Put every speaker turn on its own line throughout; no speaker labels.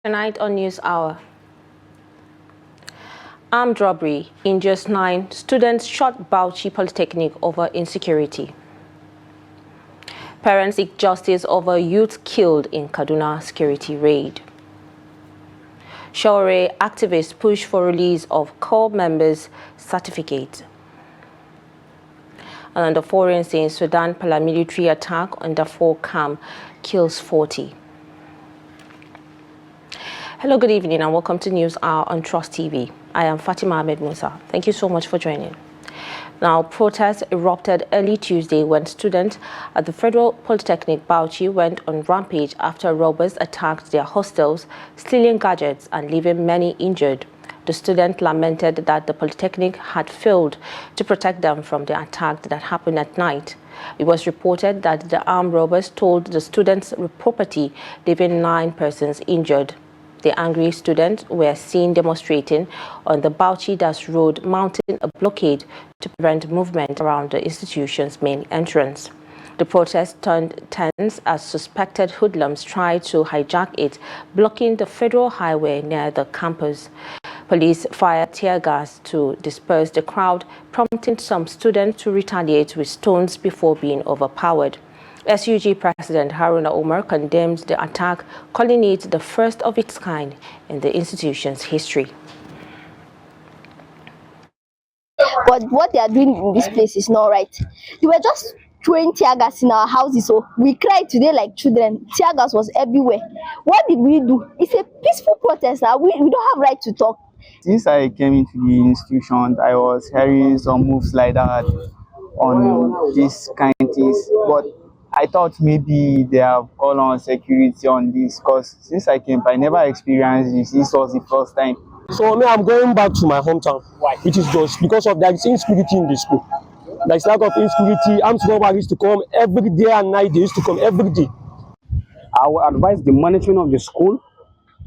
Tonight on News Hour. Armed robbery injures 9 students shot Bauchi Polytechnic over insecurity. Parents seek justice over youth killed in Kaduna security raid. Shore activists push for release of core members' certificate. And on the foreign scene, Sudan paramilitary attack on Darfur camp kills 40. Hello, good evening, and welcome to News Hour on Trust TV. I am Fatima Ahmed Musa. Thank you so much for joining. Now, protests erupted early Tuesday when students at the Federal Polytechnic Bauchi went on rampage after robbers attacked their hostels, stealing gadgets and leaving many injured. The students lamented that the Polytechnic had failed to protect them from the attack that happened at night. It was reported that the armed robbers stole the students' property, leaving 9 persons injured. The angry students were seen demonstrating on the Bauchi-Das Road, mounting a blockade to prevent movement around the institution's main entrance. The protest turned tense as suspected hoodlums tried to hijack it, blocking the federal highway near the campus. Police fired tear gas to disperse the crowd, prompting some students to retaliate with stones before being overpowered. SUG President Haruna Umar condemned the attack, calling it the first of its kind in the institution's history.
But what they are doing in this place is not right. They were just throwing tear gas in our houses, so we cried today like children. Tear gas was everywhere. What did we do? It's a peaceful protest now. We don't have right to talk.
Since I came into the institution, I was hearing some moves like that on this kind of things, but I thought maybe they have called on security on this, because since I came, I never experienced this. This was the first time.
So I'm going back to my hometown, which is just because of there is insecurity in the school. There is lack of insecurity. Armed robbers used to come every day and night. They used to come every day.
I would advise the management of the school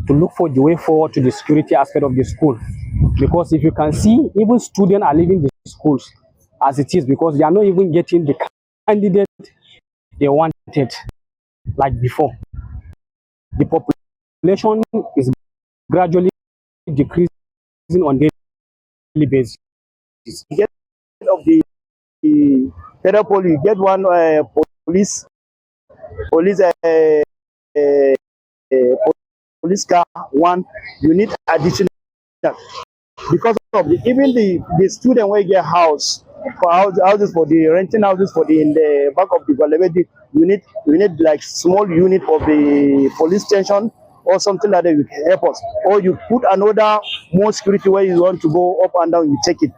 to look for the way forward to the security aspect of the school, because if you can see, even students are leaving the schools as it is because they are not even getting the candidate they wanted like before. The population is gradually decreasing on daily basis.
You get of the federal police, you get one police car, one. You need additional because of even the student will get house. For houses for the renting houses for the in the back of the Valevedi, you need like small unit of the police station or something like that. You can help us, or you put another more security where you want to go up and down. You take it.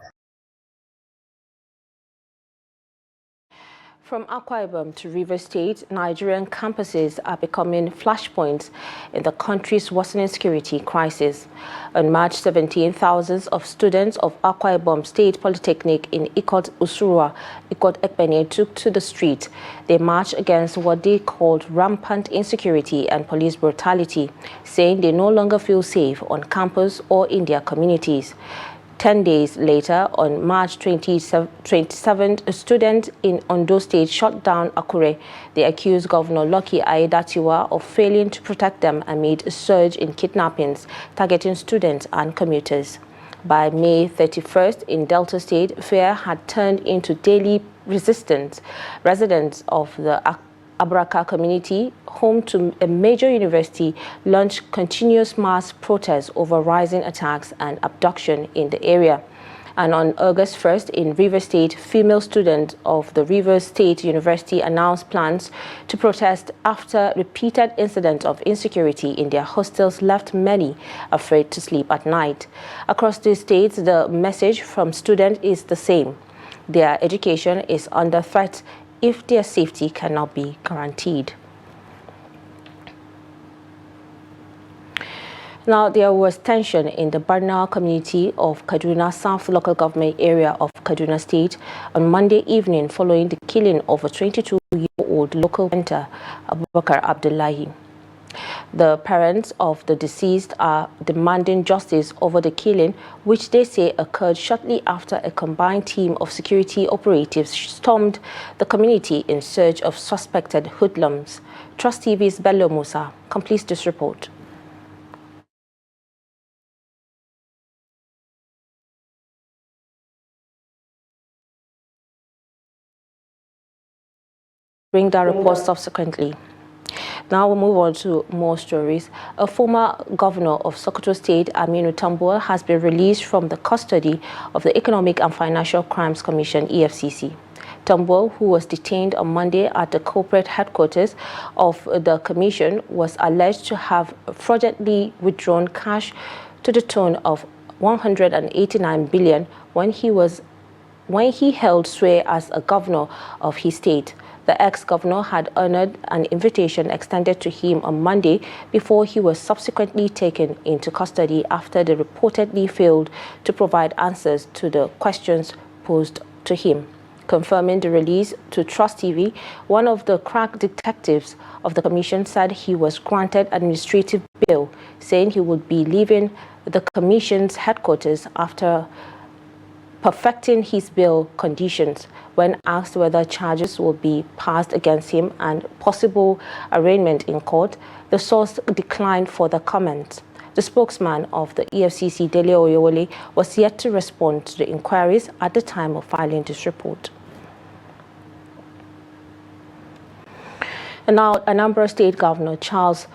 From Akwa Ibom to Rivers State, Nigerian campuses are becoming flashpoints in the country's worsening security crisis. On March 17, thousands of students of Akwa Ibom State Polytechnic in Ikot Usurwa, Ikot Ekpene took to the street. They marched against what they called rampant insecurity and police brutality, saying they no longer feel safe on campus or in their communities. 10 days later, on March 27th, a student in Ondo State shot down Akure. They accused Governor Lucky Aiyedatiwa of failing to protect them amid a surge in kidnappings targeting students and commuters. By May 31st, in Delta State, fear had turned into daily resistance. Residents of the Abraka community, home to a major university, launched continuous mass protests over rising attacks and abduction in the area. And on August 1st, in Rivers State, female students of the Rivers State University announced plans to protest after repeated incidents of insecurity in their hostels left many afraid to sleep at night. Across the states, the message from students is the same. Their education is under threat if their safety cannot be guaranteed. Now, there was tension in the Barna community of Kaduna South local government area of Kaduna State on Monday evening following the killing of a 22-year-old local painter, Abubakar Abdullahi. The parents of the deceased are demanding justice over the killing, which they say occurred shortly after a combined team of security operatives stormed the community in search of suspected hoodlums. Trust TV's Bello Musa completes this report. bring that report subsequently. Now we'll move on to more stories. A former governor of Sokoto State, Aminu Tambuwal, has been released from the custody of the Economic and Financial Crimes Commission, EFCC. Tambuwal, who was detained on Monday at the corporate headquarters of the commission, was alleged to have fraudulently withdrawn cash to the tune of 189 billion when he held sway as a governor of his state. The ex-governor had honored an invitation extended to him on Monday before he was subsequently taken into custody after they reportedly failed to provide answers to the questions posed to him. Confirming the release to Trust TV, one of the crack detectives of the commission said he was granted administrative bail, saying he would be leaving the commission's headquarters after perfecting his bail conditions. When asked whether charges will be passed against him and possible arraignment in court, the source declined further comment. The spokesman of the EFCC, Dele Oyewole, was yet to respond to the inquiries at the time of filing this report. And now, Anambra State Governor Charles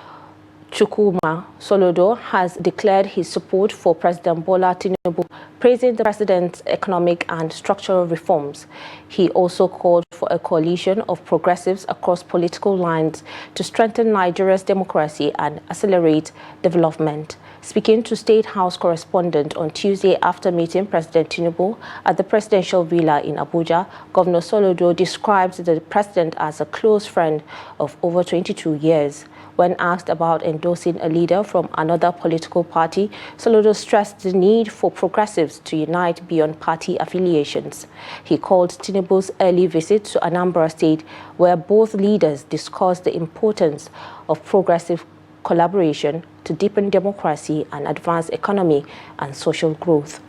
Chukwuma Soludo has declared his support for President Bola Tinubu, praising the president's economic and structural reforms. He also called for a coalition of progressives across political lines to strengthen Nigeria's democracy and accelerate development. Speaking to State House correspondent on Tuesday after meeting President Tinubu at the presidential villa in Abuja, Governor Soludo described the president as a close friend of over 22 years. When asked about endorsing a leader from another political party, Soludo stressed the need for progressives to unite beyond party affiliations. He called Tinubu's early visit to Anambra State, where both leaders discussed the importance of progressive collaboration to deepen democracy and advance economy and social growth.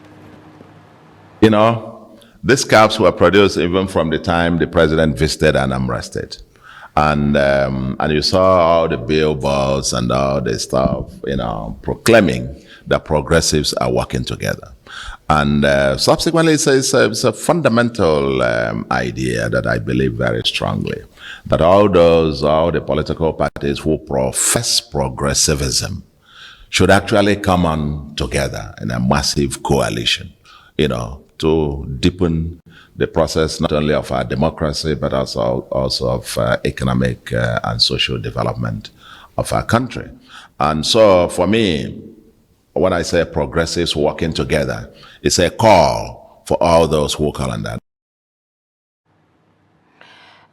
You know, these caps were produced even from the time the president visited Anambra State. And you saw all the billboards and all the stuff, you know, proclaiming that progressives are working together. And subsequently, it's a fundamental idea that I believe very strongly, that all the political parties who profess progressivism should actually come on together in a massive coalition, you know, to deepen the process not only of our democracy, but also of economic and social development of our country. And so for me, when I say progressives working together, it's a call for all those who call on that.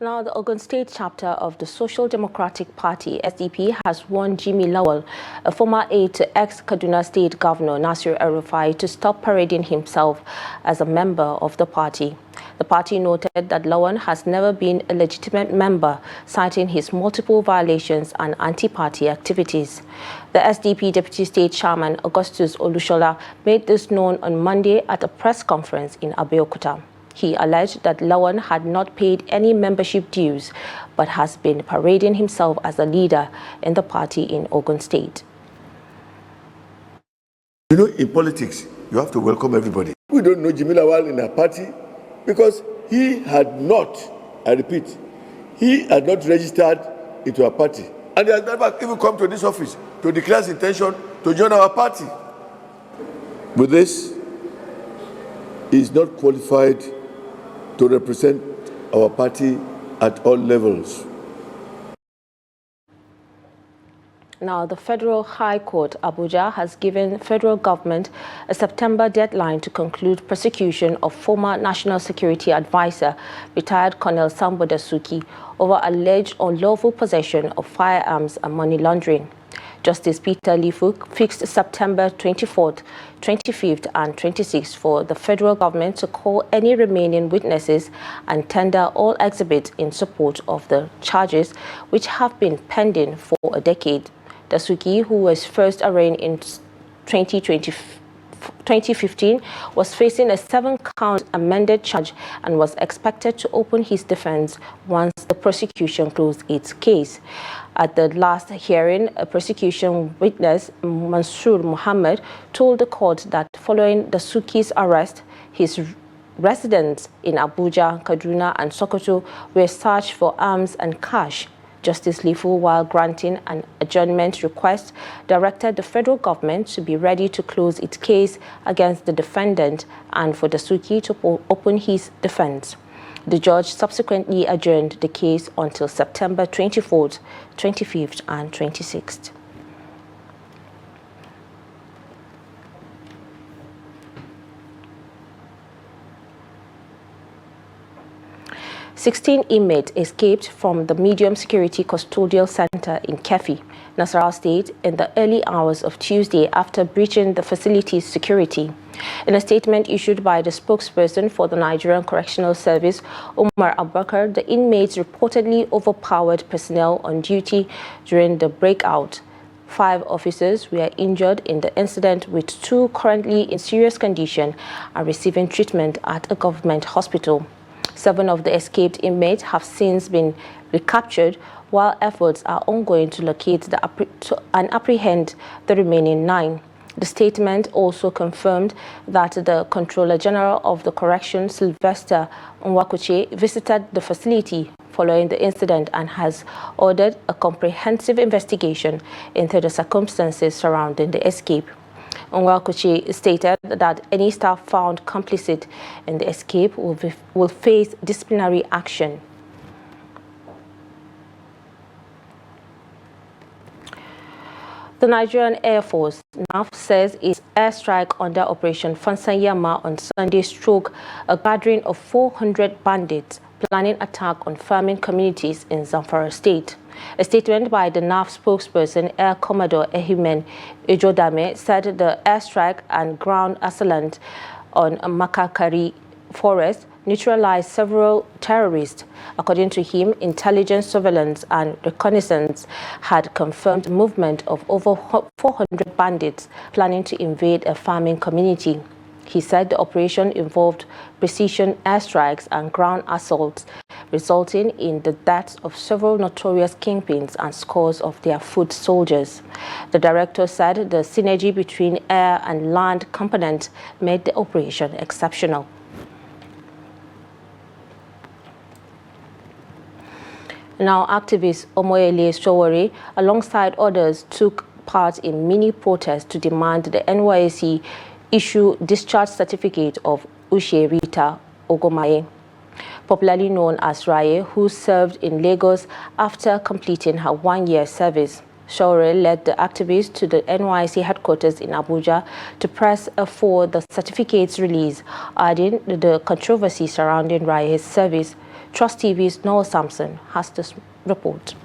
Now, the Ogun State chapter of the Social Democratic Party, SDP, has warned Jimmy Lawal, a former aide to ex-Kaduna State Governor Nasir El-Rufai, to stop parading himself as a member of the party. The party noted that Lawal has never been a legitimate member, citing his multiple violations and anti-party activities. The SDP Deputy State Chairman Augustus Olushola made this known on Monday at a press conference in Abeokuta. He alleged that Lawal had not paid any membership dues, but has been parading himself as a leader in the party in Ogun State.
You know, in politics, you have to welcome everybody. We don't know Jimmy Lawal in our party because he had not, I repeat, he had not registered into our party. And he has never even come to this office to declare his intention to join our party. With this, he is not qualified to represent our party at all levels.
Now, the Federal High Court, Abuja, has given federal government a September deadline to conclude prosecution of former National Security Advisor, retired Colonel Sambo Dasuki, over alleged unlawful possession of firearms and money laundering. Justice Peter Lifuk fixed September 24th, 25th, and 26th for the federal government to call any remaining witnesses and tender all exhibits in support of the charges, which have been pending for a decade. Dasuki, who was first arraigned in 2015, was facing a 7-count amended charge and was expected to open his defense once the prosecution closed its case. At the last hearing, a prosecution witness, Mansour Muhammad, told the court that following Dasuki's arrest, his residents in Abuja, Kaduna, and Sokoto were searched for arms and cash. Justice Lifu, while granting an adjournment request, directed the federal government to be ready to close its case against the defendant and for Dasuki to open his defense. The judge subsequently adjourned the case until September 24th, 25th, and 26th. Sixteen inmates escaped from the medium security custodial center in Kefi, Nasarawa State, in the early hours of Tuesday after breaching the facility's security. In a statement issued by the spokesperson for the Nigerian Correctional Service, Umar Abubakar, the inmates reportedly overpowered personnel on duty during the breakout. 5 officers were injured in the incident, with 2 currently in serious condition and receiving treatment at a government hospital. 7 of the escaped inmates have since been recaptured, while efforts are ongoing to locate and apprehend the remaining 9. The statement also confirmed that the Controller General of the Correction, Sylvester Nwakuche, visited the facility following the incident and has ordered a comprehensive investigation into the circumstances surrounding the escape. Nwakuche stated that any staff found complicit in the escape will face disciplinary action. The Nigerian Air Force now says its airstrike under Operation Fansanyama on Sunday struck a gathering of 400 bandits planning attack on farming communities in Zamfara State. A statement by the NAF spokesperson, Air Commodore Ehimen Ejodame, said the airstrike and ground assailant on Makakari Forest neutralized several terrorists. According to him, intelligence, surveillance, and reconnaissance had confirmed movement of over 400 bandits planning to invade a farming community. He said the operation involved precision airstrikes and ground assaults, resulting in the deaths of several notorious kingpins and scores of their foot soldiers. The director said the synergy between air and land components made the operation exceptional. Now, activist Omoyele Sowore, alongside others, took part in mini protests to demand the NYSC issue discharge certificate of Ushe Rita Ogomaye, popularly known as Raye, who served in Lagos after completing her 1-year service. Sowore led the activists to the NYSC headquarters in Abuja to press for the certificate's release, adding the controversy surrounding Raye's service. Trust TV's Noel Sampson has this report.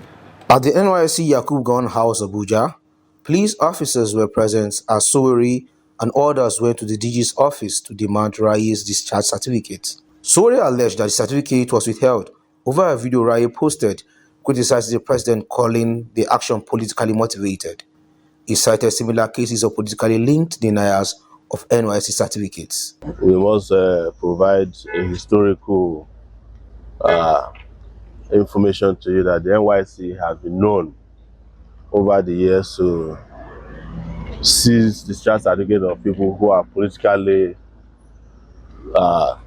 At the NYSC Yakub Gowon House, Abuja, police officers were present as Sowore and others went to the DG's office to demand Raye's discharge certificate. Sowore alleged that the certificate was withheld over a video Raye posted criticizing the president, calling the action politically motivated. He cited similar cases of politically linked deniers of NYSC certificates.
We must provide a historical information to you that the NYSC has been known over the years to seize discharge certificate of people who are politically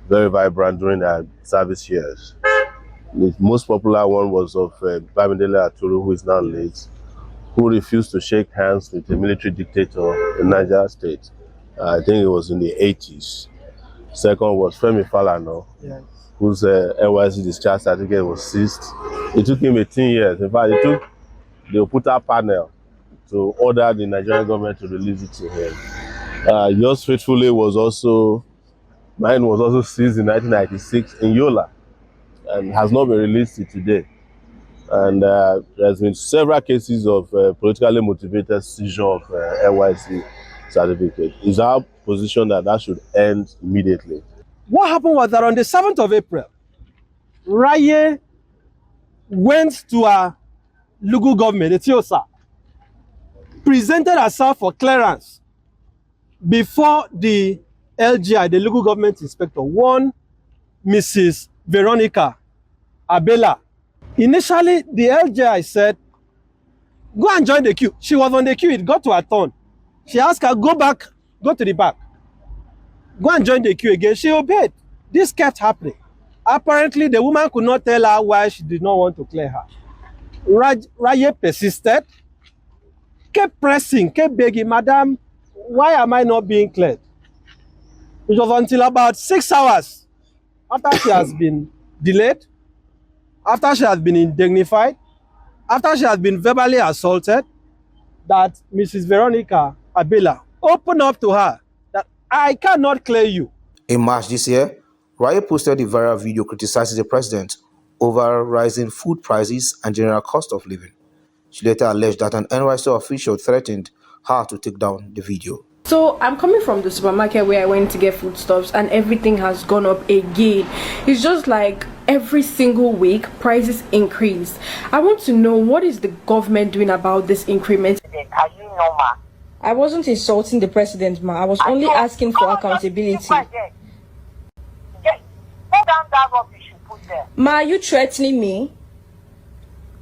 very vibrant during their service years. The most popular one was of Bamidele Aturu, who is now late, who refused to shake hands with a military dictator in Niger State. I think it was in the 80s. Second was Femi Falana, yes, whose NYSC discharge certificate was seized. It took him 18 years. In fact, it took the Oputa panel to order the Nigerian government to release it to him. Yours faithfully mine was also seized in 1996 in Yola and has not been released till today. And there's been several cases of politically motivated seizure of NYSC certificate. It's our position that that should end immediately.
What happened was that on the 7th of April, Raye went to a local government, Etiosa, presented herself for clearance before the LGI, the local government inspector, one Mrs. Veronica Abela. Initially, the LGI said, go and join the queue. She was on the queue, it got to her turn. She asked her, go back, go to the back. Go and join the queue again. She obeyed. This kept happening. Apparently, the woman could not tell her why she did not want to clear her. Raye persisted, kept pressing, kept begging, Madam, why am I not being cleared? It was until about 6 hours after she has been delayed, after she has been indignified, after she has been verbally assaulted, that Mrs. Veronica Abela opened up to her that I cannot clear you.
In March this year, Raya posted a viral video criticizing the president over rising food prices and general cost of living. She later alleged that an NYC official threatened her to take down the video.
So I'm coming from the supermarket where I went to get foodstuffs and everything has gone up again. It's just like every single week prices increase. I want to know, what is the government doing about this increment?
Are you normal?
I wasn't insulting the president, ma. I was only asking for accountability.
Put down that rubbish you put there.
Ma, are you threatening me?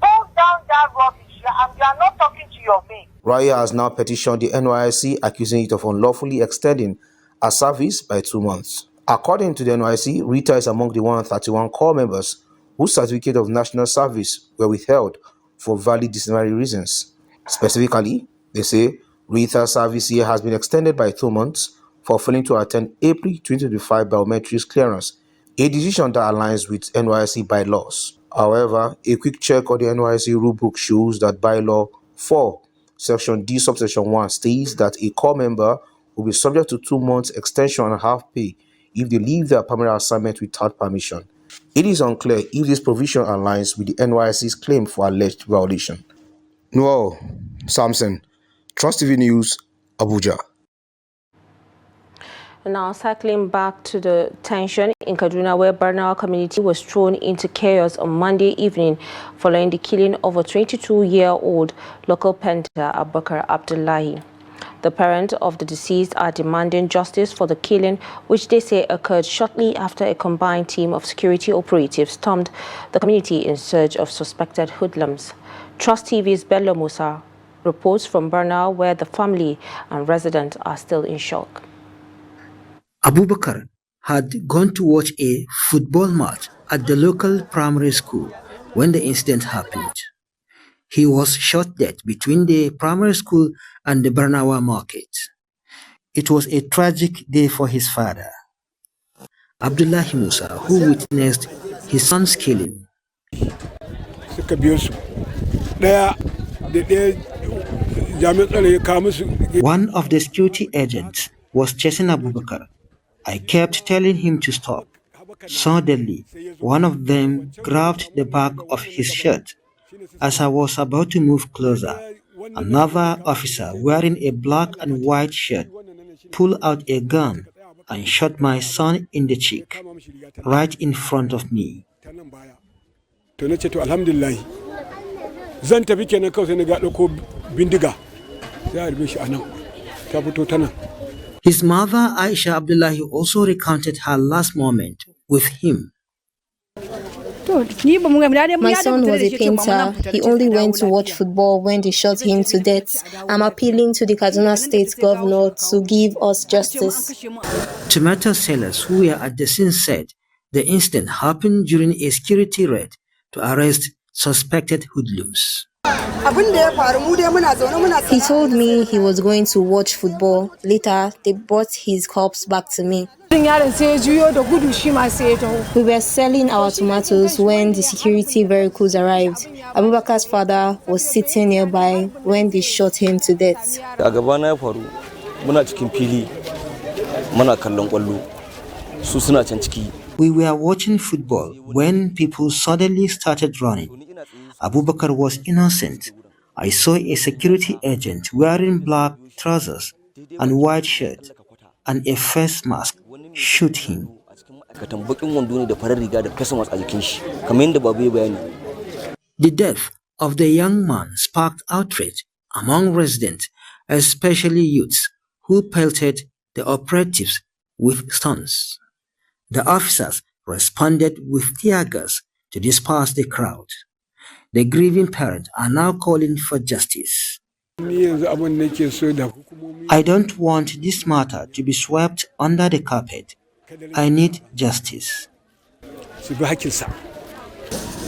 Put down that rubbish. You are not talking to your mate.
Raya has now petitioned the NYSC, accusing it of unlawfully extending her service by 2 months. According to the NYSC, Rita is among the 131 corps members whose certificate of national service were withheld for valid disciplinary reasons. Specifically, they say Rita's service year has been extended by 2 months for failing to attend April 2025 biometrics clearance, a decision that aligns with NYSC bylaws. However, a quick check on the NYSC rulebook shows that bylaw 4, Section D, subsection 1 states that a corps member will be subject to 2 months extension and half pay if they leave their permanent assignment without permission. It is unclear if this provision aligns with the NYSC's claim for alleged violation. Noel Samson, Trust TV News, Abuja.
Now cycling back to the tension in Kaduna, where Barnawa community was thrown into chaos on Monday evening following the killing of a 22-year-old local painter, Abubakar Abdullahi. The parents of the deceased are demanding justice for the killing, which they say occurred shortly after a combined team of security operatives stormed the community in search of suspected hoodlums. Trust TV's Bello Musa reports from Barnawa, where the family and residents are still in shock.
Abubakar had gone to watch a football match at the local primary school when the incident happened. He was shot dead between the primary school and the Barnawa market. It was a tragic day for his father, Abdullahi Musa, who witnessed his son's killing. One of the security agents was chasing Abubakar. I kept telling him to stop. Suddenly, one of them grabbed the back of his shirt. As I was about to move closer, another officer wearing a black and white shirt pulled out a gun and shot my son in the cheek, right in front of me. His mother, Aisha Abdullahi, also recounted her last moment with him.
My son was a painter. He only went to watch football when they shot him to death. I'm appealing to the Kaduna State Governor to give us justice.
Tomato sellers who were at the scene said the incident happened during a security raid to arrest suspected hoodlums.
He told me he was going to watch football. Later, they brought his corpse back to me. We were selling our tomatoes when the security vehicles arrived. Abubakar's father was sitting nearby when they shot him to death.
We were watching football when people suddenly started running. Abubakar was innocent. I saw a security agent wearing black trousers and white shirt and a face mask shoot him. The death of the young man sparked outrage among residents, especially youths, who pelted the operatives with stones. The officers responded with tear gas to disperse the crowd. The grieving parents are now calling for justice. I don't want this matter to be swept under the carpet. I need justice.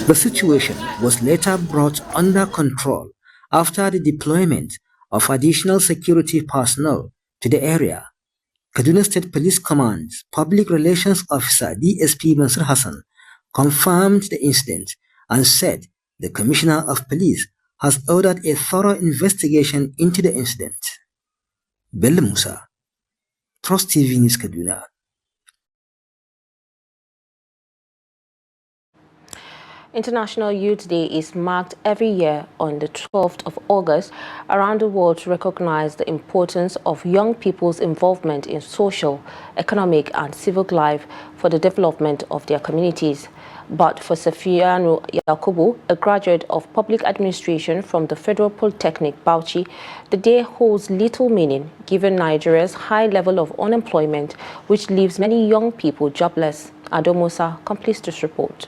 The situation was later brought under control after the deployment of additional security personnel to the area. Kaduna State Police Command's Public Relations Officer DSP Mansur Hassan confirmed the incident and said the Commissioner of Police has ordered a thorough investigation into the incident. Bello Musa, Trust TV News Kaduna.
International Youth Day is marked every year on the 12th of August around the world to recognize the importance of young people's involvement in social, economic and civic life for the development of their communities. But for Safiyanu Yakubu, a graduate of public administration from the Federal Polytechnic Bauchi, the day holds little meaning given Nigeria's high level of unemployment, which leaves many young people jobless. Ado Musa completes this report.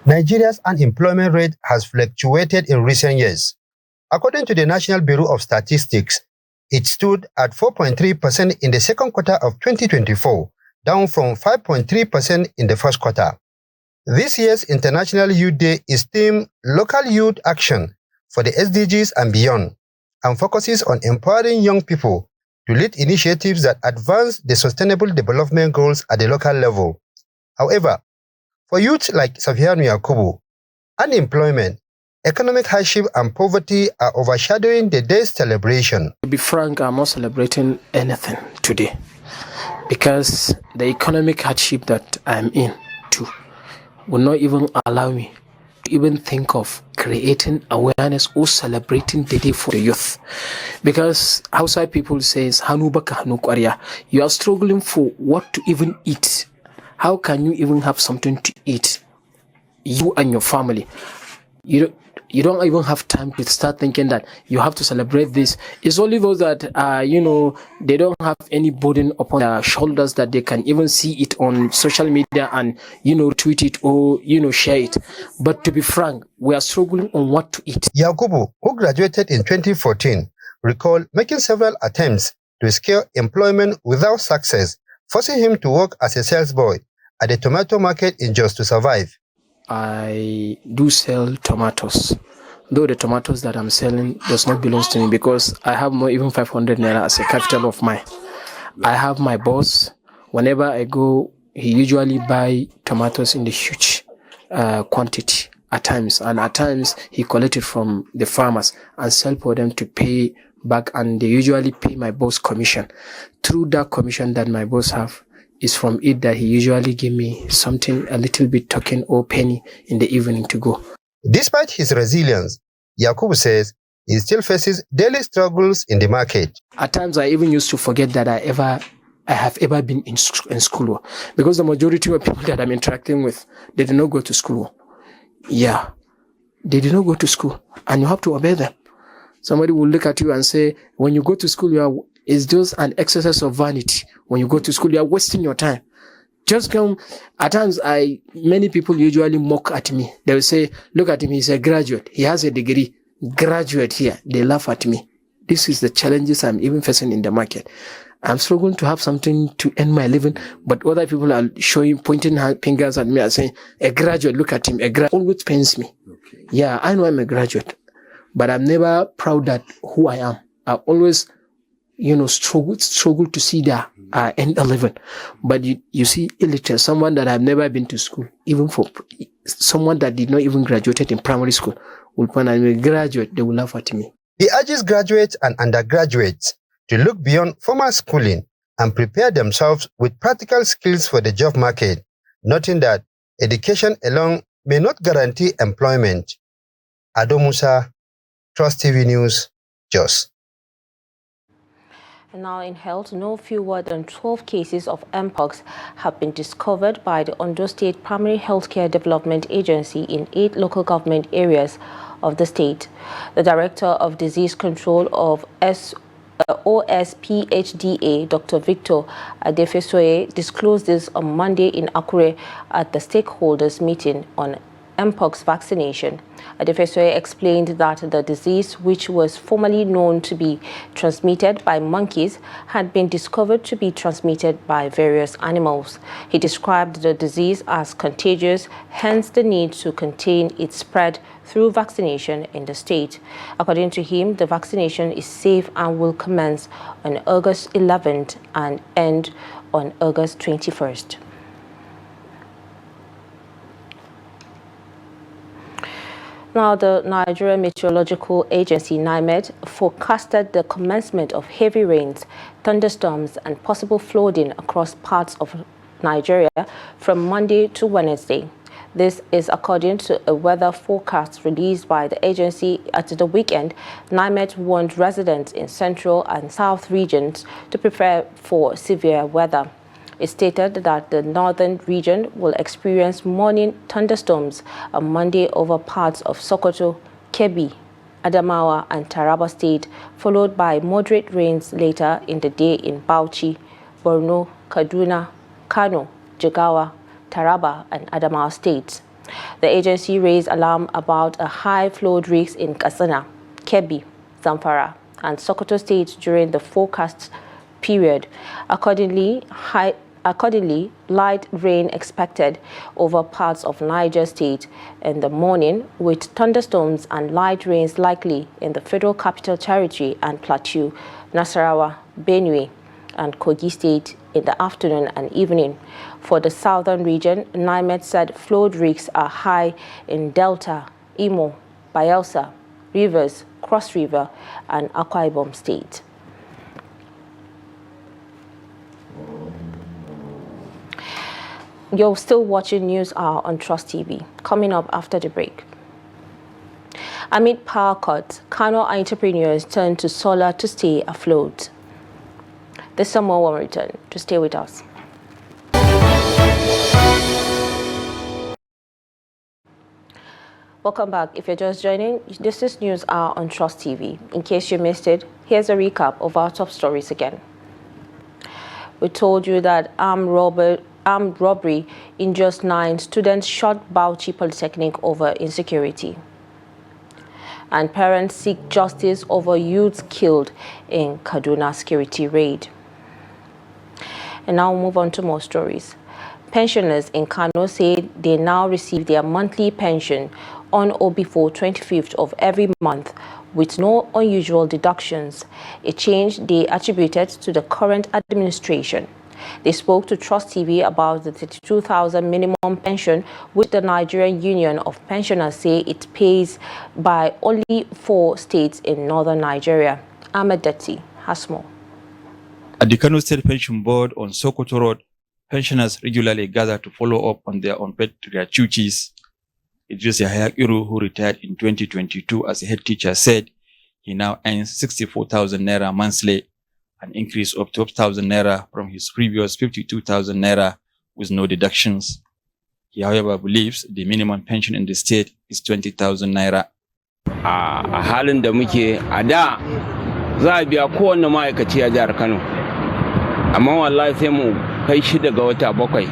Nigeria's unemployment rate has fluctuated in recent years. According to the National Bureau of Statistics, it stood at 4.3% in the second quarter of 2024, down from 5.3% in the first quarter. This year's International Youth Day is themed Local Youth Action for the SDGs and beyond, and focuses on empowering young people to lead initiatives that advance the Sustainable Development Goals at the local level. However, for youth like Safiyanu Yakubu, unemployment, economic hardship and poverty are overshadowing the day's celebration.
To be frank, I'm not celebrating anything today because the economic hardship that I'm in too will not even allow me to even think of creating awareness or celebrating the day for the youth. Because outside people says, Hanu baka hanu kwaria, you are struggling for what to even eat. How can you even have something to eat? You and your family. You don't even have time to start thinking that you have to celebrate this. It's only those that, they don't have any burden upon their shoulders that they can even see it on social media and, tweet it or, share it. But to be frank, we are struggling on what to eat.
Yakubu, who graduated in 2014, recalled making several attempts to secure employment without success, forcing him to work as a sales boy at a tomato market in Jos to survive.
I do sell tomatoes, though the tomatoes that I'm selling does not belong to me because I have not even 500 naira as a capital of mine. I have my boss. Whenever I go, he usually buy tomatoes in the huge quantity at times, and at times he collect it from the farmers and sell for them to pay back, and they usually pay my boss commission. Through that commission that my boss have, is from it that he usually give me something, a little bit token or penny in the evening to go.
Despite his resilience, Yakubu says he still faces daily struggles in the market.
At times I even used to forget that I have ever been in school, because the majority of people that I'm interacting with, they did not go to school. Yeah, they did not go to school, and you have to obey them. Somebody will look at you and say, when you go to school, it's just an exercise of vanity. When you go to school, you are wasting your time. Just come. At times, many people usually mock at me. They will say, look at him, he's a graduate. He has a degree. Graduate here. They laugh at me. This is the challenges I'm even facing in the market. I'm struggling to have something to earn my living, but other people are pointing fingers at me and saying, a graduate, look at him. A graduate always pains me. Okay. Yeah, I know I'm a graduate, but I'm never proud that who I am. I always struggle to see the end 11. But you see illiterate, someone that I've never been to school, even for someone that did not even graduated in primary school, will point at me, graduate, they will laugh at me.
He urges graduates and undergraduates to look beyond formal schooling and prepare themselves with practical skills for the job market, noting that education alone may not guarantee employment. Ado Musa, Trust TV News, Jos.
Now in health, no fewer than 12 cases of mpox have been discovered by the Ondo State Primary Healthcare Development Agency in 8 local government areas of the state. The Director of Disease Control of OSPHDA, Dr. Victor Adefesoye, disclosed this on Monday in Akure at the stakeholders meeting on mpox vaccination. Adefesoye explained that the disease, which was formerly known to be transmitted by monkeys, had been discovered to be transmitted by various animals. He described the disease as contagious, hence the need to contain its spread through vaccination in the state. According to him, the vaccination is safe and will commence on August 11th and end on August 21st. Now, the Nigerian Meteorological Agency, NIMET, forecasted the commencement of heavy rains, thunderstorms, and possible flooding across parts of Nigeria from Monday to Wednesday. This is according to a weather forecast released by the agency at the weekend. NIMET warned residents in central and south regions to prepare for severe weather. It stated that the northern region will experience morning thunderstorms on Monday over parts of Sokoto, Kebbi, Adamawa, and Taraba State, followed by moderate rains later in the day in Bauchi, Borno, Kaduna, Kano, Jigawa, Taraba, and Adamawa states. The agency raised alarm about a high flood risk in Katsina, Kebbi, Zamfara, and Sokoto states during the forecast period. Accordingly, light rain expected over parts of Niger State in the morning, with thunderstorms and light rains likely in the Federal Capital Territory and Plateau, Nasarawa, Benue, and Kogi State in the afternoon and evening. For the southern region, NIMET said flood risks are high in Delta, Imo, Bayelsa, Rivers, Cross River, and Akwa Ibom State. You're still watching News Hour on Trust TV. Coming up after the break. Amid power cuts, Kano entrepreneurs turn to solar to stay afloat. There's some more when we return. To stay with us. Welcome back. If you're just joining, this is News Hour on Trust TV. In case you missed it, here's a recap of our top stories again. We told you that armed robbery injures 9 students shot Bauchi Polytechnic over insecurity. And parents seek justice over youths killed in Kaduna security raid. And now we'll move on to more stories. Pensioners in Kano say they now receive their monthly pension on or before 25th of every month with no unusual deductions, a change they attributed to the current administration. They spoke to Trust TV about the 32,000 minimum pension, which the Nigerian Union of Pensioners say it pays by only 4 states in northern Nigeria. Ahmed Dati has more.
At the Kano State Pension Board on Sokoto Road, pensioners regularly gather to follow up on their unpaid gratuities. Idris Yahya Iru, who retired in 2022 as a head teacher, said he now earns 64,000 naira monthly, an increase of 12,000 naira from his previous 52,000 naira with no deductions. He, however, believes the minimum pension in the state is 20,000 naira.
A halin da muke a da za a biya kowanne ma'aikaci a jihar Kano, amma wallahi sai mu kai shi daga wata 7.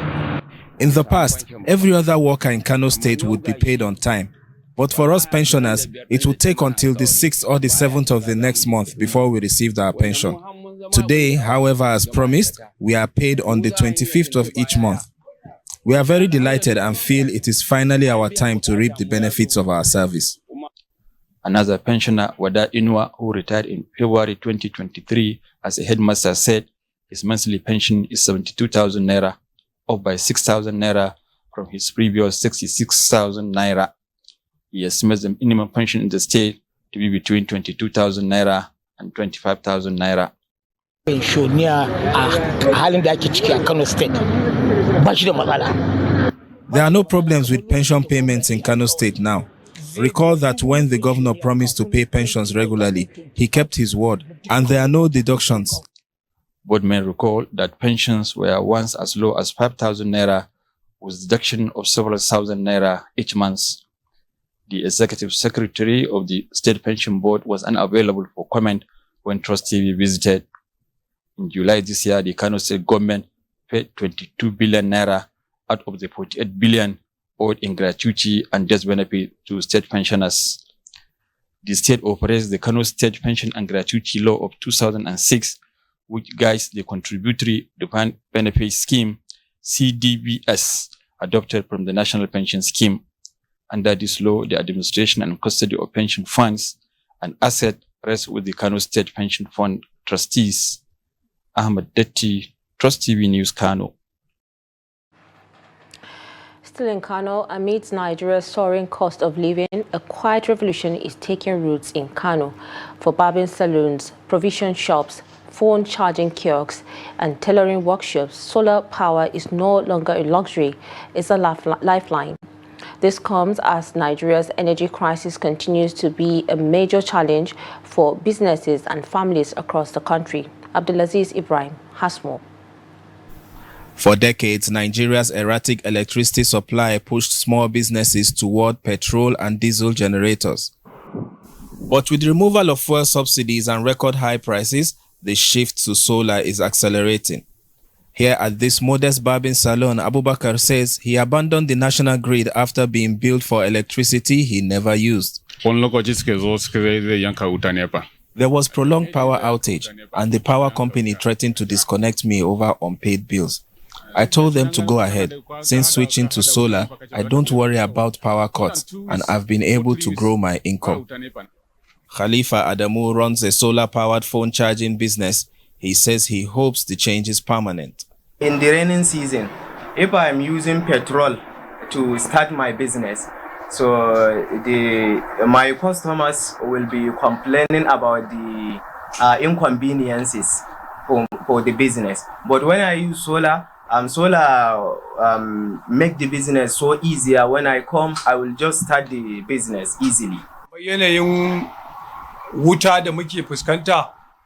In the past, every other worker in Kano State would be paid on time. But for us pensioners, it would take until the 6th or the 7th of the next month before we received our pension. Today, however, as promised, we are paid on the 25th of each month. We are very delighted and feel it is finally our time to reap the benefits of our service.
Another pensioner, Wada Inua, who retired in February 2023 as a headmaster, said his monthly pension is 72,000 naira, up by 6,000 naira from his previous 66,000 naira. He estimates the minimum pension in the state to be between 22,000 naira and 25,000 naira.
There are no problems with pension payments in Kano State now. Recall that when the governor promised to pay pensions regularly, he kept his word, and there are no deductions.
Both men recall that pensions were once as low as 5,000 naira with deduction of several thousand naira each month. The executive secretary of the State Pension Board was unavailable for comment when Trust TV visited. In July this year, the Kano State government paid 22 billion naira out of the 48 billion owed in gratuity and death benefit to state pensioners. The state operates the Kano State Pension and Gratuity Law of 2006, which guides the Contributory Defined Benefit Scheme, CDBS, adopted from the National Pension Scheme. Under this law, the administration and custody of pension funds and assets rests with the Kano State Pension Fund trustees. Ahmed Detti, Trust TV News, Kano.
Still in Kano, amidst Nigeria's soaring cost of living, a quiet revolution is taking roots in Kano. For barbing saloons, provision shops, phone charging kiosks, and tailoring workshops, solar power is no longer a luxury, it's a lifeline. This comes as Nigeria's energy crisis continues to be a major challenge for businesses and families across the country. Abdulaziz Ibrahim has more.
For decades, Nigeria's erratic electricity supply pushed small businesses toward petrol and diesel generators. But with the removal of fuel subsidies and record high prices, the shift to solar is accelerating. Here at this modest barbing salon, Abubakar says he abandoned the national grid after being billed for electricity he never used. There was prolonged power outage, and the power company threatened to disconnect me over unpaid bills. I told them to go ahead. Since switching to solar, I don't worry about power cuts, and I've been able to grow my income. Khalifa Adamu runs a solar-powered phone charging business. He says he hopes the change is permanent.
In the raining season, if I'm using petrol to start my business, so my customers will be complaining about the inconveniences for the business. But when I use solar, make the business so easier. When I come, I will just start the business easily.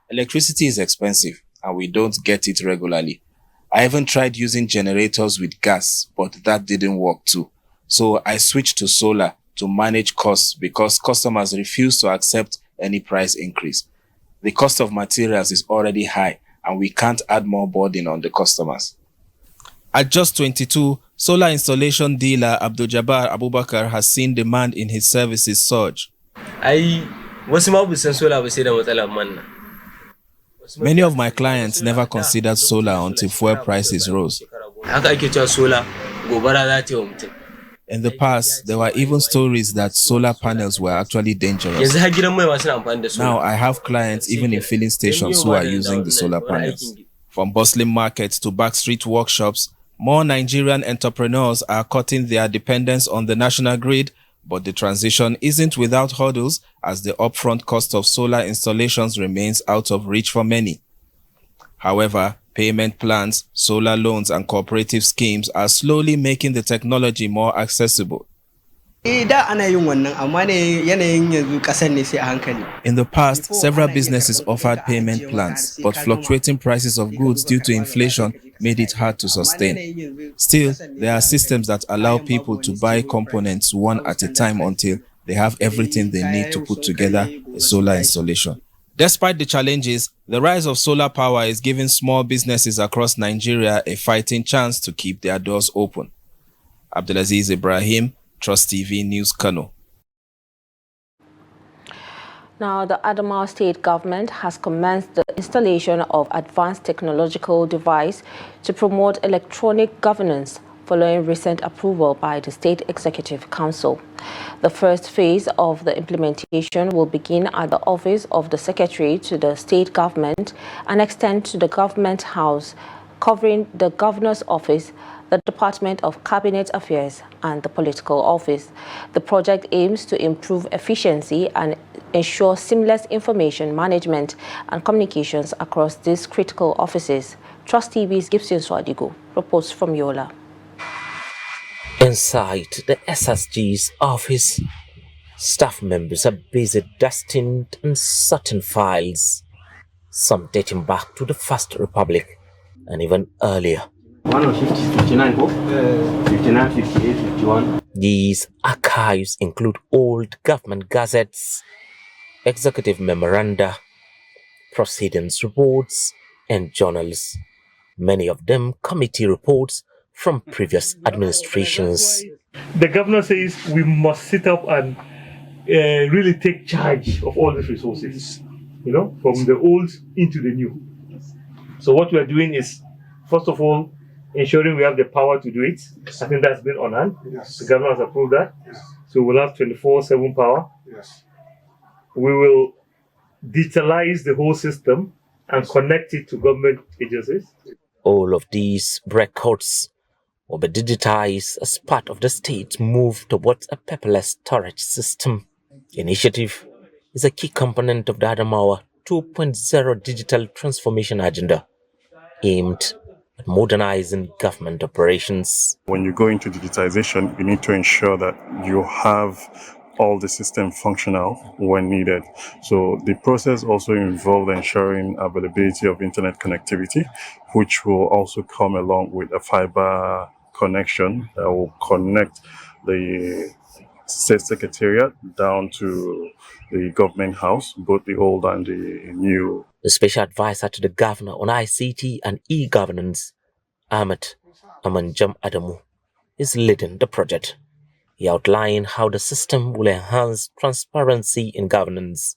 Electricity is expensive and we don't get it regularly. I even tried using generators with gas, but that didn't work too. So I switched to solar to manage costs because customers refuse to accept any price increase. The cost of materials is already high and we can't add more burden on the customers. At just 22, solar installation dealer Abdul Jabbar Abubakar has seen demand in his services surge. Many of my clients never considered solar until fuel prices rose. In the past, there were even stories that solar panels were actually dangerous. Now I have clients even in filling stations who are using the solar panels. From bustling markets to backstreet workshops, more Nigerian entrepreneurs are cutting their dependence on the national grid, but the transition isn't without hurdles as the upfront cost of solar installations remains out of reach for many. However, payment plans, solar loans, and cooperative schemes are slowly making the technology more accessible. In the past, several businesses offered payment plans, but fluctuating prices of goods due to inflation made it hard to sustain. Still, there are systems that allow people to buy components one at a time until they have everything they need to put together a solar installation. Despite the challenges, the rise of solar power is giving small businesses across Nigeria a fighting chance to keep their doors open. Abdulaziz Ibrahim, Trust TV News, Kano.
Now, the Adamawa State government has commenced the installation of advanced technological device to promote electronic governance following recent approval by the State Executive Council. The first phase of the implementation will begin at the office of the Secretary to the State Government and extend to the Government House, covering the Governor's Office, the Department of Cabinet Affairs, and the Political Office. The project aims to improve efficiency and ensure seamless information management and communications across these critical offices. Trust TV's Gibson Swadigo reports from Yola.
Inside the SSG's office, staff members are busy dusting and sorting files, some dating back to the First Republic and even earlier.
59, 59, 58, 51.
These archives include old government gazettes, executive memoranda, proceedings reports, and journals. Many of them committee reports from previous administrations.
The governor says we must sit up and really take charge of all these resources, from the old into the new. So what we are doing is, first of all, ensuring we have the power to do it. I think that's been on hand. The governor has approved that. So we'll have 24/7 power. We will digitalize the whole system and connect it to government agencies.
All of these records will be digitized as part of the state's move towards a paperless storage system. Initiative is a key component of the Adamawa 2.0 digital transformation agenda, aimed at modernizing government operations.
When you go into digitization, you need to ensure that you have all the system functional when needed. So the process also involved ensuring availability of internet connectivity, which will also come along with a fiber connection that will connect the state secretariat down to the government house, both the old and the new.
The special advisor to the governor on ICT and e-governance, Ahmed Amanjam Adamu, is leading the project. He outlined how the system will enhance transparency in governance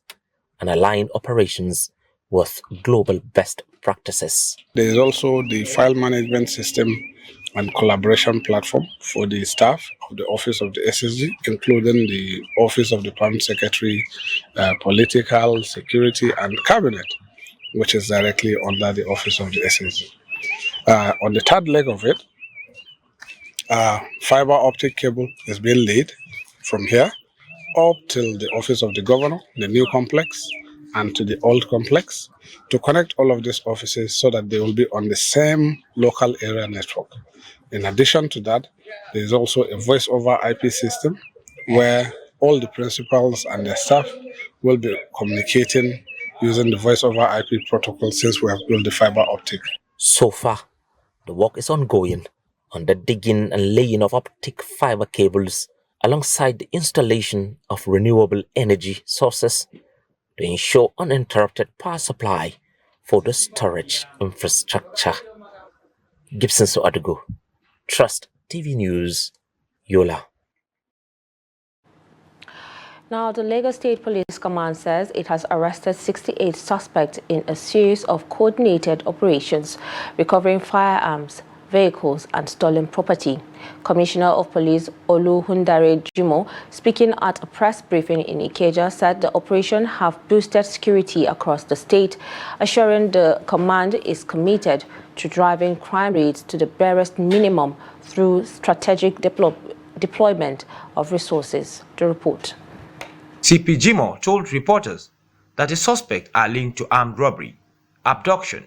and align operations with global best practices.
There is also the file management system and collaboration platform for the staff of the Office of the SSG, including the Office of the Permanent Secretary, Political, Security and Cabinet, which is directly under the Office of the SSG. On the third leg of it, fiber optic cable is being laid from here up till the office of the governor, the new complex, and to the old complex to connect all of these offices so that they will be on the same local area network. In addition to that, there is also a voice over IP system where all the principals and their staff will be communicating using the voice over IP protocol since we have built the fiber optic.
So far, the work is ongoing on the digging and laying of optic fiber cables alongside the installation of renewable energy sources to ensure uninterrupted power supply for the storage infrastructure. Gibson Soadugo, Trust TV News, Yola.
Now, the Lagos State Police Command says it has arrested 68 suspects in a series of coordinated operations, recovering firearms, vehicles and stolen property. Commissioner of Police Oluhundare Jimo, speaking at a press briefing in Ikeja, said the operation have boosted security across the state, assuring the command is committed to driving crime rates to the barest minimum through strategic deployment of resources. The report.
CP Jimo told reporters that the suspects are linked to armed robbery, abduction,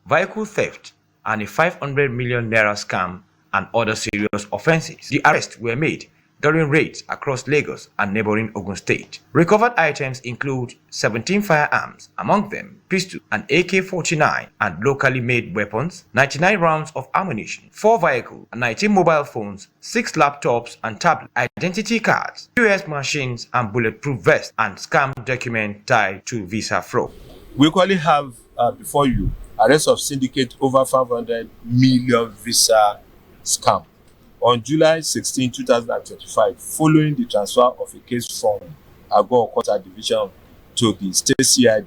vehicle theft, and a 500 million naira scam and other serious offenses. The arrests were made during raids across Lagos and neighboring Ogun State. Recovered items include 17 firearms, among them pistol and AK-49 and locally made weapons, 99 rounds of ammunition, 4 vehicles, 19 mobile phones, 6 laptops and tablets, identity cards, POS machines and bulletproof vests, and scam document tied to visa fraud.
We equally have before you arrest of syndicate over 500 million visa scam. On July 16, 2025, following the transfer of a case from Agbo Okota Division to the State CID,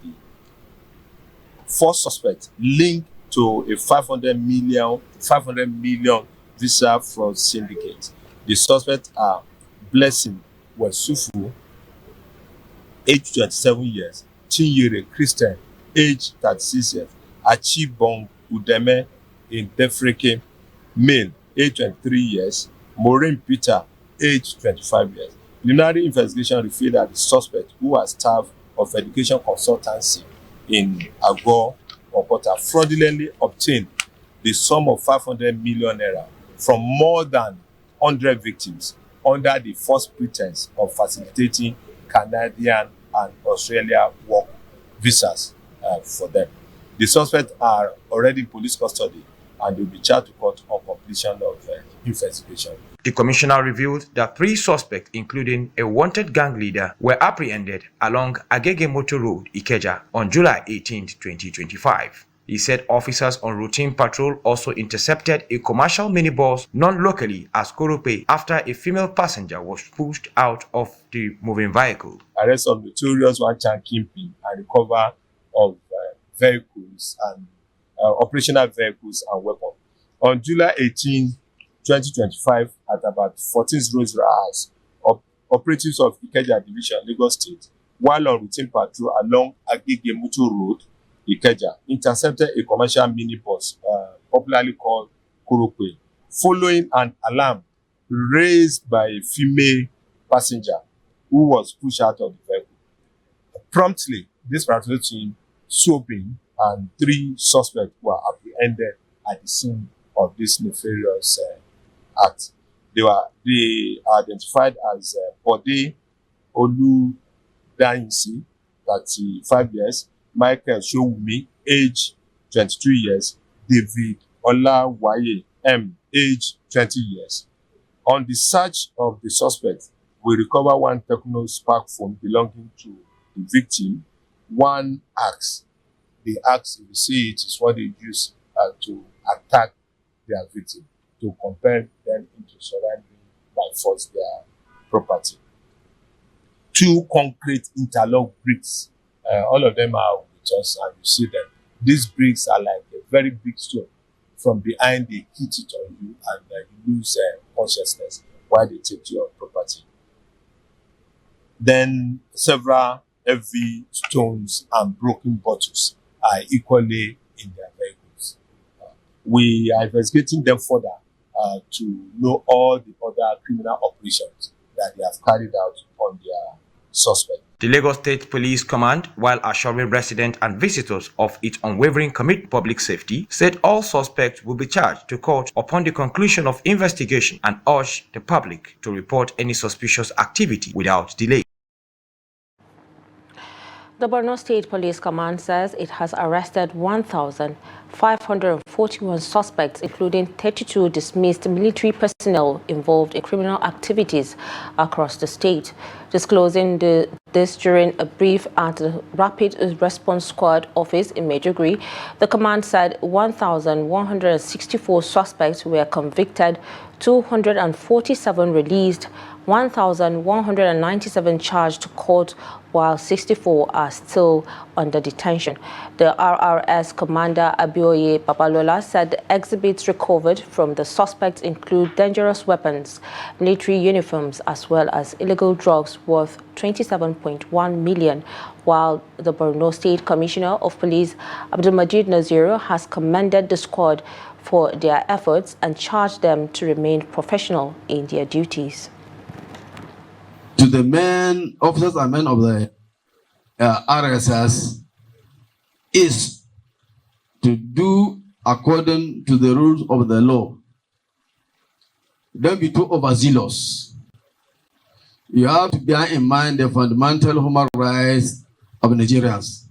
4 suspects linked to a 500 million visa fraud syndicate. The suspects are Blessing Wesufu, age 27 years, Chinyere Christian, age 36 years, Achibong Udeme in Defreke, male, age 23 years, Maureen Peter, age 25 years. Preliminary investigation revealed that the suspect, who was staff of education consultancy in Agbo Okota, fraudulently obtained the sum of 500 million naira from more than 100 victims under the false pretense of facilitating Canadian and Australia work visas for them. The suspects are already in police custody and will be charged to court on completion of investigation.
The commissioner revealed that 3 suspects, including a wanted gang leader, were apprehended along Agege Motor Road, Ikeja, on July 18, 2025. He said officers on routine patrol also intercepted a commercial minibus known locally as Korope after a female passenger was pushed out of the moving vehicle.
Arrest of notorious one-chan kingpin and recover of vehicles and operational vehicles and weapons. On July 18, 2025, at about 14:00 hours, operatives of Ikeja Division, Lagos State, while on routine patrol along Agege Mutu Road, Ikeja, intercepted a commercial minibus, popularly called Korope, following an alarm raised by a female passenger who was pushed out of the vehicle. Promptly, this patrol team swooped in and 3 suspects were apprehended at the scene of this nefarious act. They are identified as Bode Oludayinsi, 35 years, Michael Showumi, age 22 years, David Olawaye M, age 20 years. On the search of the suspect, we recover 1 Techno Spark phone belonging to the victim, 1 axe. The axe, if you see it, is what they use to attack their victim, to compel them into surrendering by force their property. 2 concrete interlock bricks. All of them are with us, and you see them. These bricks are like a very big stone. From behind, they hit it on you, and you lose consciousness while they take your property. Then several heavy stones and broken bottles are equally in their vehicles. We are investigating them further to know all the other criminal operations that they have carried out on their suspect.
The Lagos State Police Command, while assuring residents and visitors of its unwavering commitment to public safety, said all suspects will be charged to court upon the conclusion of investigation and urged the public to report any suspicious activity without delay.
The Borno State Police Command says it has arrested 1,541 suspects, including 32 dismissed military personnel involved in criminal activities across the state. Disclosing this during a brief at the Rapid Response Squad office in Maiduguri, the command said 1,164 suspects were convicted, 247 released, 1,197 charged to court, while 64 are still under detention. The RRS Commander Abioye Babalola said the exhibits recovered from the suspects include dangerous weapons, military uniforms, as well as illegal drugs worth 27.1 million, while the Borno State Commissioner of Police, Abdulmajid Naziru, has commended the squad for their efforts and charged them to remain professional in their duties.
To the men, officers and men of the RSS, is to do according to the rules of the law. Don't be too overzealous. You have to bear in mind the fundamental human rights of Nigerians.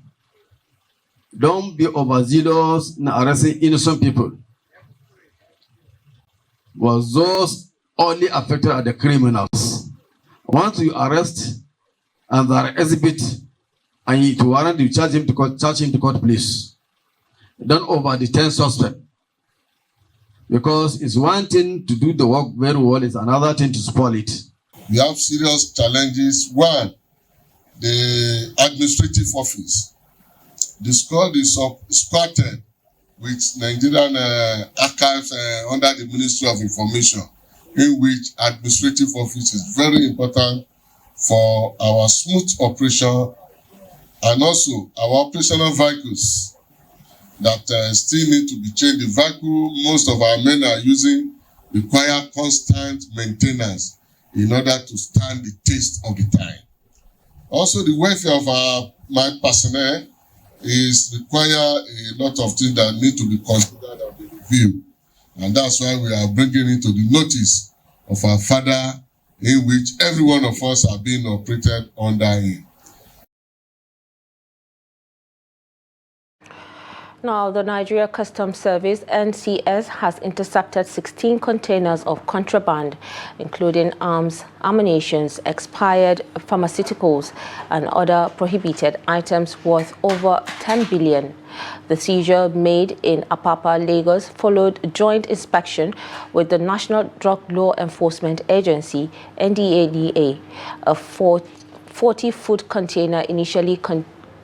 Don't be overzealous in arresting innocent people. Was those only affected are the criminals. Once you arrest and there are exhibit and you warrant, you charge him to court, please. Don't over detain suspect. Because it's one thing to do the work very well, it's another thing to spoil it.
We have serious challenges. One, the administrative office. The squad is squatted with Nigerian archives under the Ministry of Information, in which administrative office is very important for our smooth operation, and also our operational vehicles that still need to be changed. The vehicle most of our men are using require constant maintenance in order to stand the test of the time. Also, the welfare of my personnel require a lot of things that need to be considered and be reviewed. And that's why we are bringing it to the notice of our father, in which every one of us are being operated under him.
Now, the Nigeria Customs Service, NCS, has intercepted 16 containers of contraband, including arms, ammunition, expired pharmaceuticals, and other prohibited items worth over 10 billion. The seizure, made in Apapa, Lagos, followed joint inspection with the National Drug Law Enforcement Agency, NDADA. A 40-foot container initially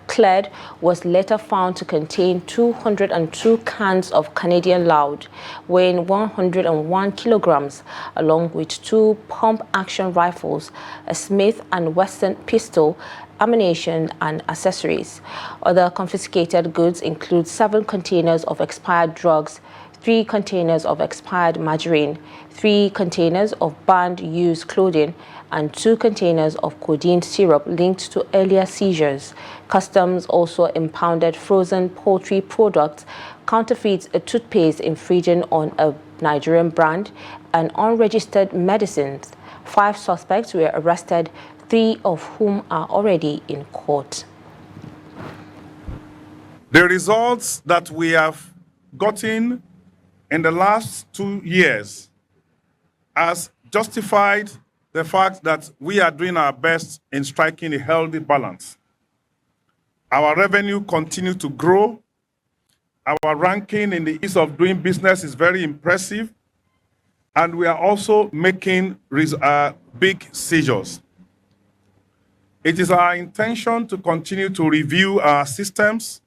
cleared was later found to contain 202 cans of Canadian loud, weighing 101 kilograms, along with 2 pump-action rifles, a Smith & Wesson pistol, ammunition, and accessories. Other confiscated goods include 7 containers of expired drugs, 3 containers of expired margarine, 3 containers of banned use clothing, and 2 containers of codeine syrup linked to earlier seizures. Customs also impounded frozen poultry products, counterfeit toothpaste infringing on a Nigerian brand, and unregistered medicines. 5 suspects were arrested, 3 of whom are already in court.
The results that we have gotten in the last 2 years has justified the fact that we are doing our best in striking a healthy balance. Our revenue continues to grow. Our ranking in the ease of doing business is very impressive. And we are also making big seizures. It is our intention to continue to review our systems,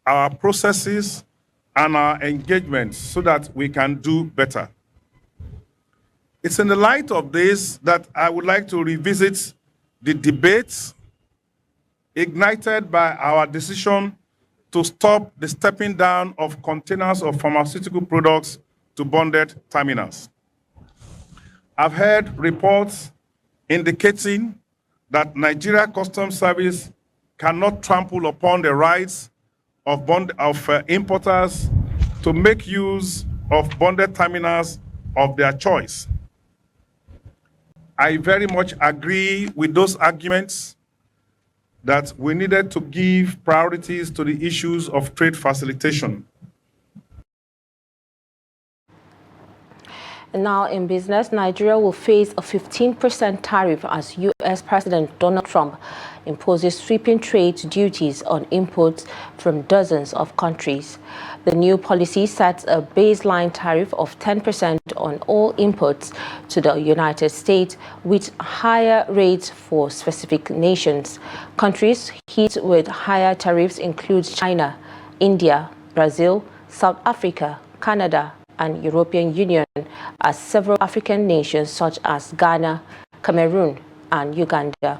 our processes, and our engagements so that we can do better. It's in the light of this that I would like to revisit the debates ignited by our decision to stop the stepping down of containers of pharmaceutical products to bonded terminals. I've heard reports indicating that Nigeria Customs Service cannot trample upon the rights of importers to make use of bonded terminals of their choice. I very much agree with those arguments that we needed to give priorities to the issues of trade facilitation.
Now in business, Nigeria will face a 15% tariff as U.S. President Donald Trump imposes sweeping trade duties on imports from dozens of countries. The new policy sets a baseline tariff of 10% on all imports to the United States, with higher rates for specific nations. Countries hit with higher tariffs include China, India, Brazil, South Africa, Canada, and European Union, as several African nations such as Ghana, Cameroon, and Uganda.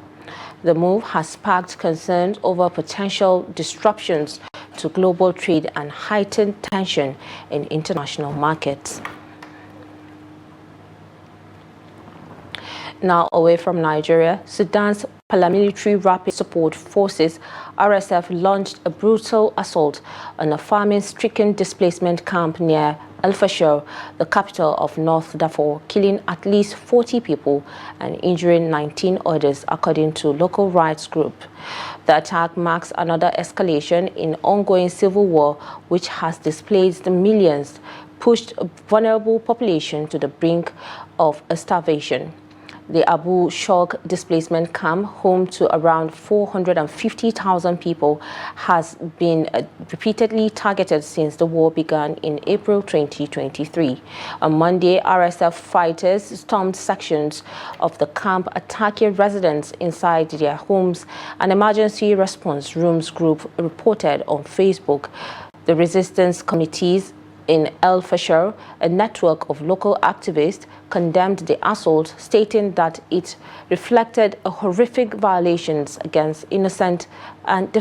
The move has sparked concerns over potential disruptions to global trade and heightened tension in international markets. Now away from Nigeria, Sudan's paramilitary rapid support forces RSF launched a brutal assault on a famine-stricken displacement camp near El Fasher, the capital of North Darfur, killing at least 40 people and injuring 19 others, according to local rights group. The attack marks another escalation in ongoing civil war, which has displaced millions, pushed a vulnerable population to the brink of starvation. The Abu Shok displacement camp, home to around 450,000 people, has been repeatedly targeted since the war began in April 2023. On Monday, RSF fighters stormed sections of the camp, attacking residents inside their homes. An emergency response rooms group reported on Facebook. The resistance committees in El Fasher, a network of local activists, condemned the assault, stating that it reflected a horrific violations against innocent and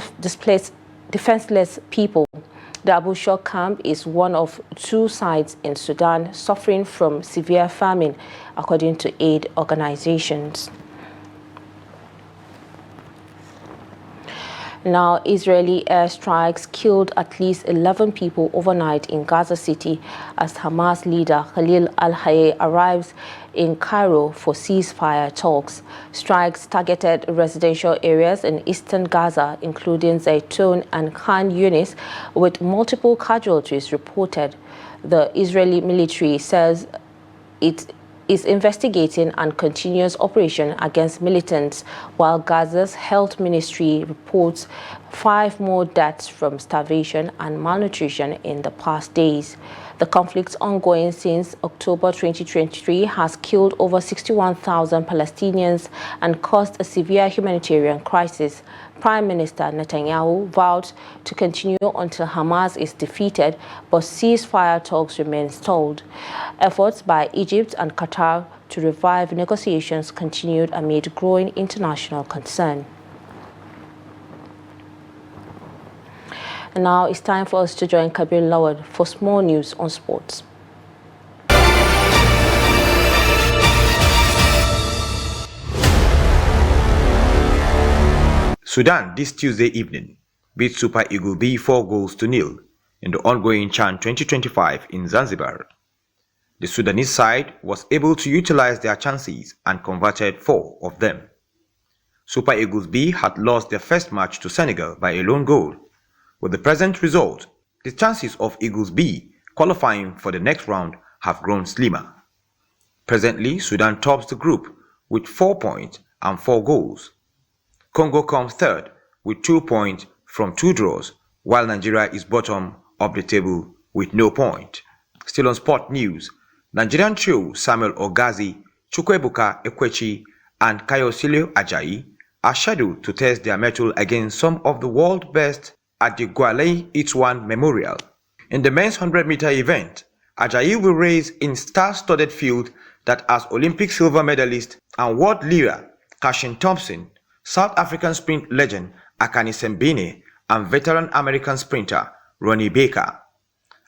defenseless people. The Abu Shok camp is one of 2 sites in Sudan suffering from severe famine, according to aid organizations. Now, Israeli airstrikes killed at least 11 people overnight in Gaza City as Hamas leader Khalil al-Hayya arrives in Cairo for ceasefire talks. Strikes targeted residential areas in eastern Gaza, including Zaytun and Khan Yunis, with multiple casualties reported. The Israeli military says it is investigating and continuous operation against militants, while Gaza's health ministry reports 5 more deaths from starvation and malnutrition in the past days. The conflict ongoing since October 2023 has killed over 61,000 Palestinians and caused a severe humanitarian crisis. Prime Minister Netanyahu vowed to continue until Hamas is defeated, but ceasefire talks remain stalled. Efforts by Egypt and Qatar to revive negotiations continued amid growing international concern. And now it's time for us to join Kabir Lawad for small news on sports.
Sudan this Tuesday evening beat Super Eagles B 4-0 in the ongoing CHAN 2025 in Zanzibar. The Sudanese side was able to utilize their chances and converted 4 of them. Super Eagles B had lost their first match to Senegal by a lone goal. With the present result, the chances of Eagles B qualifying for the next round have grown slimmer. Presently, Sudan tops the group with 4 points and 4 goals. Congo comes third with 2 points from 2 draws, while Nigeria is bottom of the table with no point. Still on sport news, Nigerian trio Samuel Ogazi, Chukwuebuka Ekwechi, and Kayosilio Ajayi are scheduled to test their mettle against some of the world's best at the Gwale Itwan Memorial. In the men's 100-meter event, Ajayi will race in star-studded field that has Olympic silver medalist and world leader Cashin Thompson, South African sprint legend Akani Sembine, and veteran American sprinter Ronnie Baker.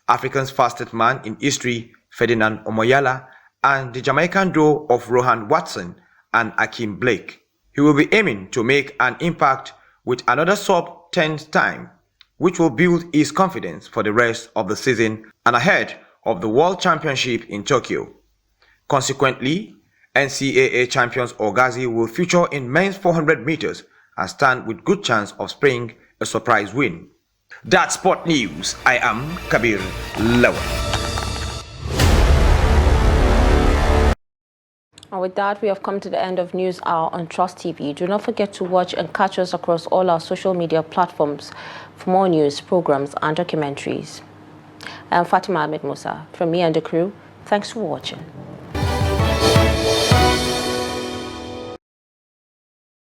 Africa's fastest man in history, Ferdinand Omoyala, and the Jamaican duo of Rohan Watson and Akeem Blake. He will be aiming to make an impact with another sub-10 time, which will build his confidence for the rest of the season and ahead of the World Championship in Tokyo. Consequently, NCAA champions Ogazi will feature in men's 400 meters and stand with good chance of spraying a surprise win. That's Sport News. I am Kabir Lawal.
And with that, we have come to the end of News Hour on Trust TV. Do not forget to watch and catch us across all our social media platforms for more news, programs, and documentaries. I'm Fatima Ahmed Musa. From me and the crew, thanks for watching.